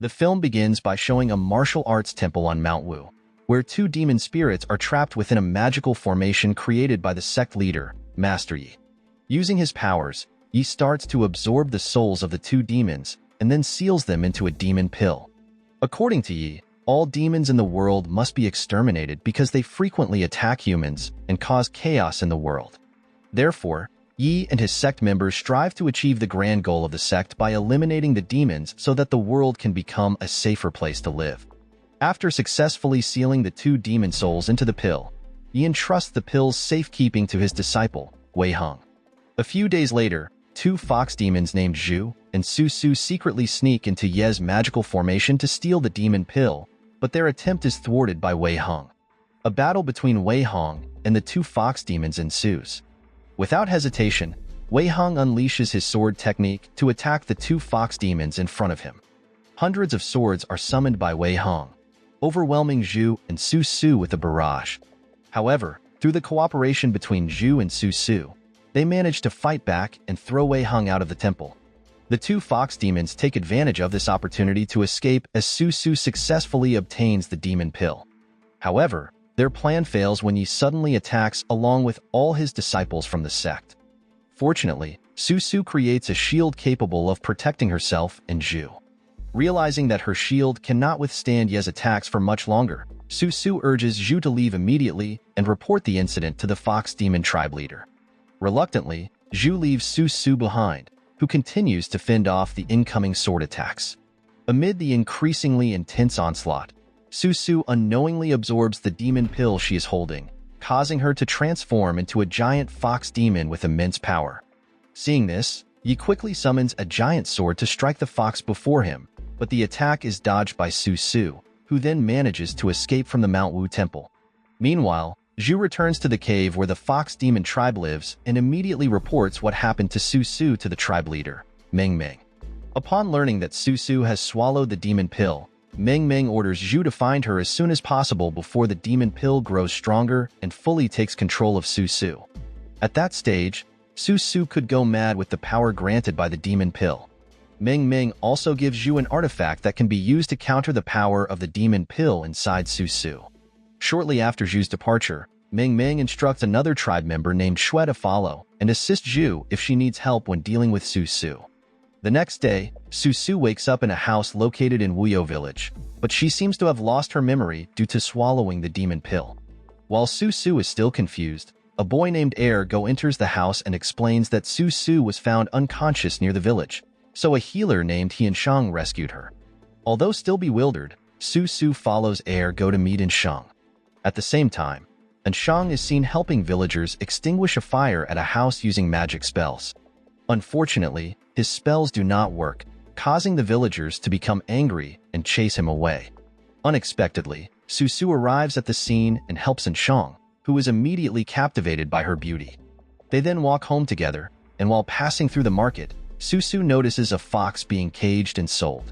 The film begins by showing a martial arts temple on Mount Wu, where two demon spirits are trapped within a magical formation created by the sect leader, Master Yi. Using his powers, Yi starts to absorb the souls of the two demons and then seals them into a demon pill. According to Yi, all demons in the world must be exterminated because they frequently attack humans and cause chaos in the world. Therefore, Yi and his sect members strive to achieve the grand goal of the sect by eliminating the demons so that the world can become a safer place to live. After successfully sealing the two demon souls into the pill, Yi entrusts the pill's safekeeping to his disciple, Wei Hong. A few days later, two fox demons named Zhu and Su Su secretly sneak into Ye's magical formation to steal the demon pill, but their attempt is thwarted by Wei Hong. A battle between Wei Hong and the two fox demons ensues. Without hesitation, Wei Hong unleashes his sword technique to attack the two fox demons in front of him. Hundreds of swords are summoned by Wei Hong, overwhelming Zhu and Su Su with a barrage. However, through the cooperation between Zhu and Su Su, they manage to fight back and throw Wei Hong out of the temple. The two fox demons take advantage of this opportunity to escape as Su Su successfully obtains the demon pill. However, their plan fails when Yi suddenly attacks along with all his disciples from the sect. Fortunately, Su Su creates a shield capable of protecting herself and Zhu. Realizing that her shield cannot withstand Ye's attacks for much longer, Su Su urges Zhu to leave immediately and report the incident to the fox demon tribe leader. Reluctantly, Zhu leaves Su Su behind, who continues to fend off the incoming sword attacks. Amid the increasingly intense onslaught, Su Su unknowingly absorbs the demon pill she is holding, causing her to transform into a giant fox demon with immense power. Seeing this, Yi quickly summons a giant sword to strike the fox before him, but the attack is dodged by Su Su, who then manages to escape from the Mount Wu temple. Meanwhile, Zhu returns to the cave where the fox demon tribe lives and immediately reports what happened to Su Su to the tribe leader, Meng Meng. Upon learning that Su Su has swallowed the demon pill, Meng Meng orders Zhu to find her as soon as possible before the demon pill grows stronger and fully takes control of Su Su. At that stage, Su Su could go mad with the power granted by the demon pill. Meng Meng also gives Zhu an artifact that can be used to counter the power of the demon pill inside Su Su. Shortly after Zhu's departure, Meng Meng instructs another tribe member named Shui to follow and assist Zhu if she needs help when dealing with Su Su. The next day, Su Su wakes up in a house located in Wuyo village, but she seems to have lost her memory due to swallowing the demon pill. While Su Su is still confused, a boy named Go enters the house and explains that Su Su was found unconscious near the village, so a healer named Ansheng rescued her. Although still bewildered, Su Su follows Go to meet Ansheng. At the same time, Ansheng is seen helping villagers extinguish a fire at a house using magic spells. Unfortunately, his spells do not work, causing the villagers to become angry and chase him away. Unexpectedly, Su Su arrives at the scene and helps Ansheng, who is immediately captivated by her beauty. They then walk home together, and while passing through the market, Su Su notices a fox being caged and sold.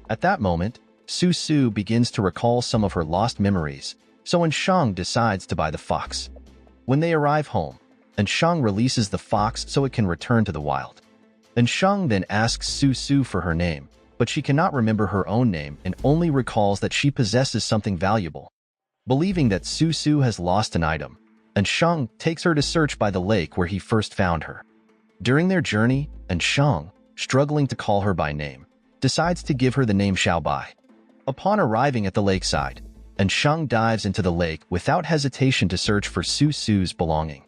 At that moment, Su Su begins to recall some of her lost memories, so Ansheng decides to buy the fox. When they arrive home, Ansheng releases the fox so it can return to the wild. Ansheng then asks Su Su for her name, but she cannot remember her own name and only recalls that she possesses something valuable. Believing that Su Su has lost an item, Ansheng takes her to search by the lake where he first found her. During their journey, Ansheng, struggling to call her by name, decides to give her the name Xiao Bai. Upon arriving at the lakeside, Ansheng dives into the lake without hesitation to search for Su Su's belonging.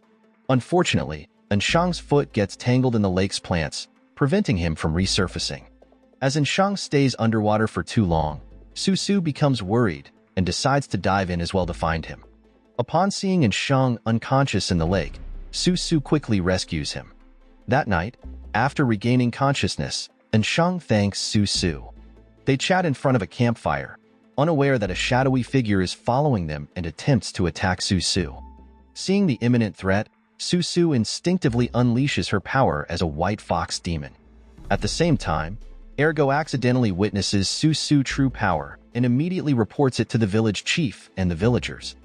Unfortunately, Ansheng's foot gets tangled in the lake's plants, preventing him from resurfacing. As Ansheng stays underwater for too long, Su Su becomes worried and decides to dive in as well to find him. Upon seeing Ansheng unconscious in the lake, Su Su quickly rescues him. That night, after regaining consciousness, Ansheng thanks Su Su. They chat in front of a campfire, unaware that a shadowy figure is following them and attempts to attack Su Su. Seeing the imminent threat, Su Su instinctively unleashes her power as a white fox demon. At the same time, Ergo accidentally witnesses Su Su's true power and immediately reports it to the village chief and the villagers.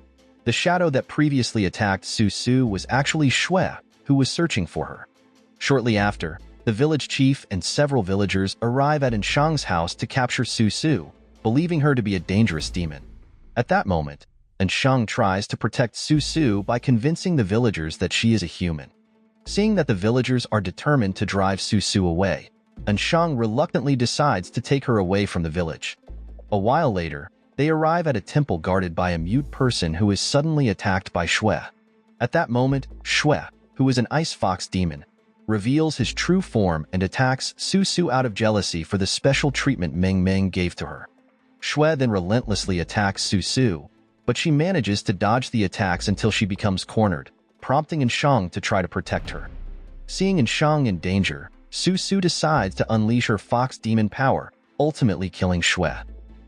The shadow that previously attacked Su Su was actually Shui, who was searching for her. Shortly after, The village chief and several villagers arrive at Ansheng's house to capture Su Su, believing her to be a dangerous demon. At that moment, Ansheng tries to protect Su Su by convincing the villagers that she is a human. Seeing that the villagers are determined to drive Su Su away, Ansheng reluctantly decides to take her away from the village. A while later, they arrive at a temple guarded by a mute person who is suddenly attacked by Shui. At that moment, Shui, who is an ice fox demon, reveals his true form and attacks Su Su out of jealousy for the special treatment Meng Meng gave to her. Shui then relentlessly attacks Su Su, but she manages to dodge the attacks until she becomes cornered, prompting Ansheng to try to protect her. Seeing Ansheng in danger, Su Su decides to unleash her fox demon power, ultimately killing Shui.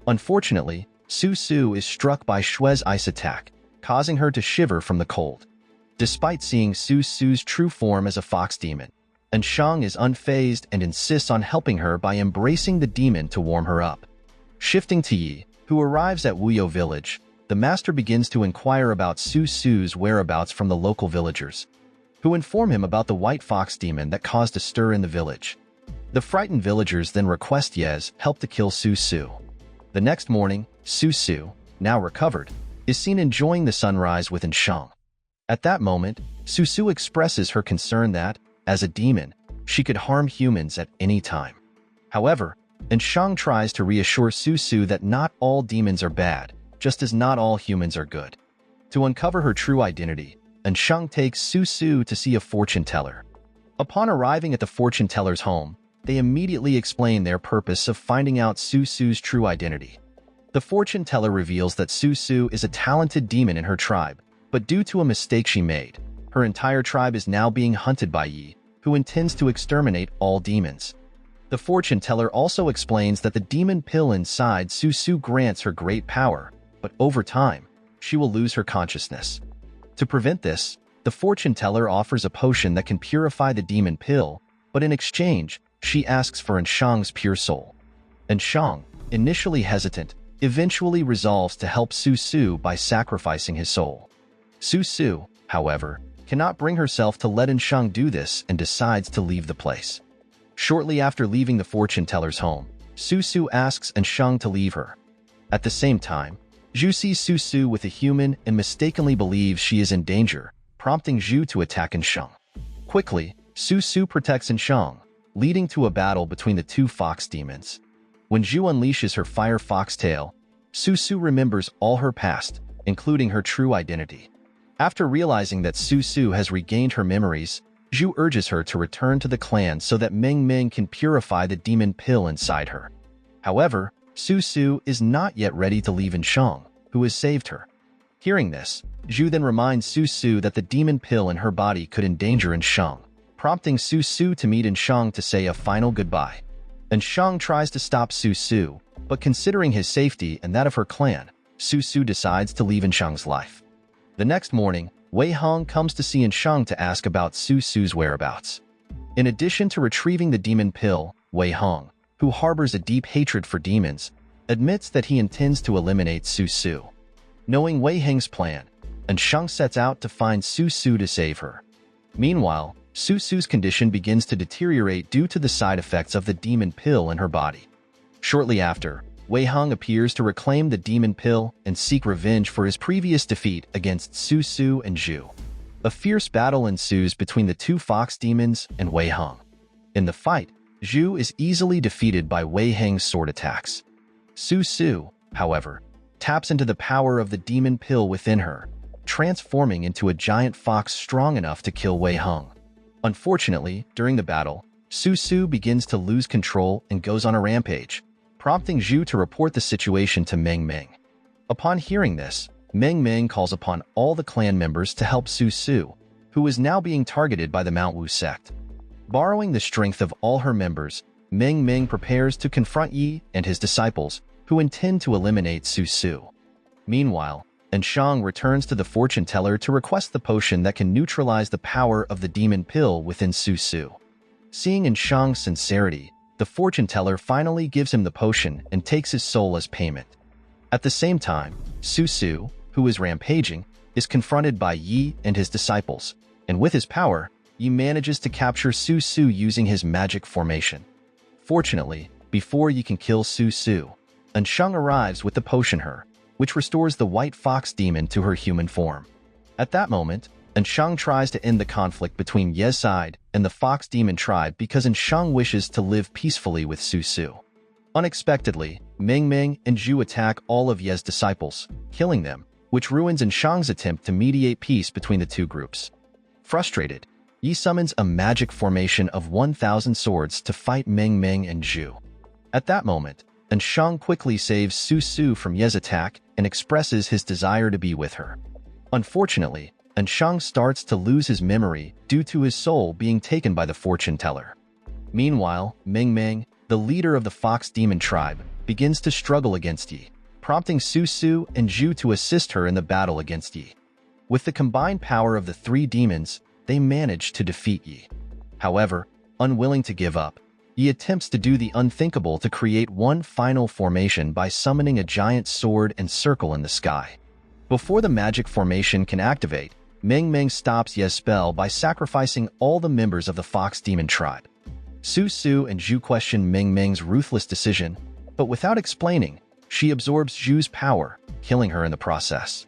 Unfortunately, Su Su is struck by Shui's ice attack, causing her to shiver from the cold. Despite seeing Su Su's true form as a fox demon, Ansheng is unfazed and insists on helping her by embracing the demon to warm her up. Shifting to Yi, who arrives at Wuyo village, the master begins to inquire about Su Su's whereabouts from the local villagers, who inform him about the white fox demon that caused a stir in the village. The frightened villagers then request Ye's help to kill Su Su. The next morning, Su Su, now recovered, is seen enjoying the sunrise with Ansheng. At that moment, Su Su expresses her concern that, as a demon, she could harm humans at any time. However, Ansheng tries to reassure Su Su that not all demons are bad, just as not all humans are good. To uncover her true identity, Ansheng takes Su Su to see a fortune teller. Upon arriving at the fortune teller's home, they immediately explain their purpose of finding out Su Su's true identity. The fortune teller reveals that Su Su is a talented demon in her tribe, but due to a mistake she made, her entire tribe is now being hunted by Yi, who intends to exterminate all demons. The fortune teller also explains that the demon pill inside Su Su grants her great power, but over time, she will lose her consciousness. To prevent this, the fortune teller offers a potion that can purify the demon pill, but in exchange, she asks for Ansheng's pure soul. Ansheng, initially hesitant, eventually resolves to help Su Su by sacrificing his soul. Su Su, however, cannot bring herself to let Ansheng do this and decides to leave the place. Shortly after leaving the fortune teller's home, Su Su asks Ansheng to leave her. At the same time, Zhu sees Su Su with a human and mistakenly believes she is in danger, prompting Zhu to attack Ansheng. Quickly, Su Su protects Ansheng, leading to a battle between the two fox demons. When Zhu unleashes her fire fox tail, Su Su remembers all her past, including her true identity. After realizing that Su Su has regained her memories, Zhu urges her to return to the clan so that Meng Meng can purify the demon pill inside her. However, Su Su is not yet ready to leave Ansheng, who has saved her. Hearing this, Zhu then reminds Su Su that the demon pill in her body could endanger Ansheng, prompting Su Su to meet Ansheng to say a final goodbye. Ansheng tries to stop Su Su, but considering his safety and that of her clan, Su Su decides to leave Ansheng's life. The next morning, Wei Hong comes to see Ansheng to ask about Su Su's whereabouts. In addition to retrieving the demon pill, Wei Hong, who harbors a deep hatred for demons, admits that he intends to eliminate Su Su. Knowing Wei Hong's plan, Ansheng sets out to find Su Su to save her. Meanwhile, Su Su's condition begins to deteriorate due to the side effects of the demon pill in her body. Shortly after, Wei Hong appears to reclaim the demon pill and seek revenge for his previous defeat against Su Su and Zhu. A fierce battle ensues between the two fox demons and Wei Hong. In the fight, Zhu is easily defeated by Wei Hong's sword attacks. Su Su, however, taps into the power of the demon pill within her, transforming into a giant fox strong enough to kill Wei Hong. Unfortunately, during the battle, Su Su begins to lose control and goes on a rampage, prompting Zhu to report the situation to Meng Meng. Upon hearing this, Meng Meng calls upon all the clan members to help Su Su, who is now being targeted by the Mount Wu sect. Borrowing the strength of all her members, Meng Meng prepares to confront Yi and his disciples, who intend to eliminate Su Su. Meanwhile, Ansheng returns to the fortune teller to request the potion that can neutralize the power of the demon pill within Su Su. Seeing Ansheng's sincerity, the fortune teller finally gives him the potion and takes his soul as payment. At the same time, Su Su, who is rampaging, is confronted by Yi and his disciples, and with his power, Yi manages to capture Su Su using his magic formation. Fortunately, before Yi can kill Su Su, Ansheng arrives with the potion her, which restores the white fox demon to her human form. At that moment, Ansheng tries to end the conflict between Ye's side and the fox demon tribe because Ansheng wishes to live peacefully with Su Su. Unexpectedly, Ming Ming and Zhu attack all of Ye's disciples, killing them, which ruins Ansheng's attempt to mediate peace between the two groups. Frustrated, Yi summons a magic formation of 1,000 swords to fight Ming Ming and Zhu. At that moment, Ansheng quickly saves Su Su from Ye's attack and expresses his desire to be with her. Unfortunately, Ansheng starts to lose his memory due to his soul being taken by the fortune teller. Meanwhile, Ming Ming, the leader of the fox demon tribe, begins to struggle against Yi, prompting Su Su and Zhu to assist her in the battle against Yi. With the combined power of the three demons, they manage to defeat Yi. However, unwilling to give up, Yi attempts to do the unthinkable to create one final formation by summoning a giant sword and circle in the sky. Before the magic formation can activate, Ming Ming stops Ye's spell by sacrificing all the members of the fox demon tribe. Su Su and Zhu question Ming Ming's ruthless decision, but without explaining, she absorbs Zhu's power, killing her in the process.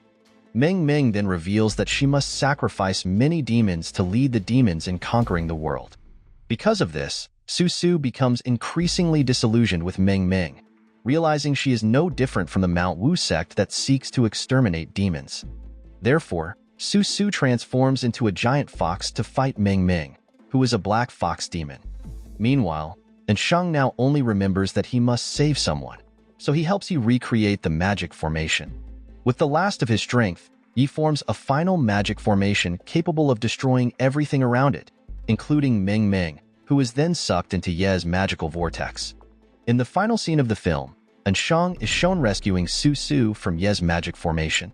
Ming Ming then reveals that she must sacrifice many demons to lead the demons in conquering the world. Because of this, Su Su becomes increasingly disillusioned with Ming Ming, realizing she is no different from the Mount Wu sect that seeks to exterminate demons. Therefore, Su Su transforms into a giant fox to fight Ming Ming, who is a black fox demon. Meanwhile, Ansheng now only remembers that he must save someone, so he helps Yi recreate the magic formation. With the last of his strength, Yi forms a final magic formation capable of destroying everything around it, including Ming Ming, who is then sucked into Ye's magical vortex. In the final scene of the film, Ansheng is shown rescuing Su Su from Ye's magic formation.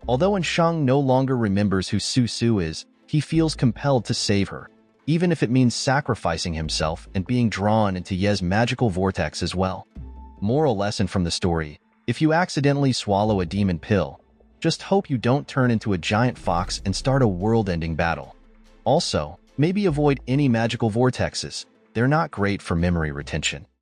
Although Ansheng no longer remembers who Su Su is, he feels compelled to save her, even if it means sacrificing himself and being drawn into Ye's magical vortex as well. Moral lesson from the story: if you accidentally swallow a demon pill, just hope you don't turn into a giant fox and start a world-ending battle. Also, maybe avoid any magical vortexes. They're not great for memory retention.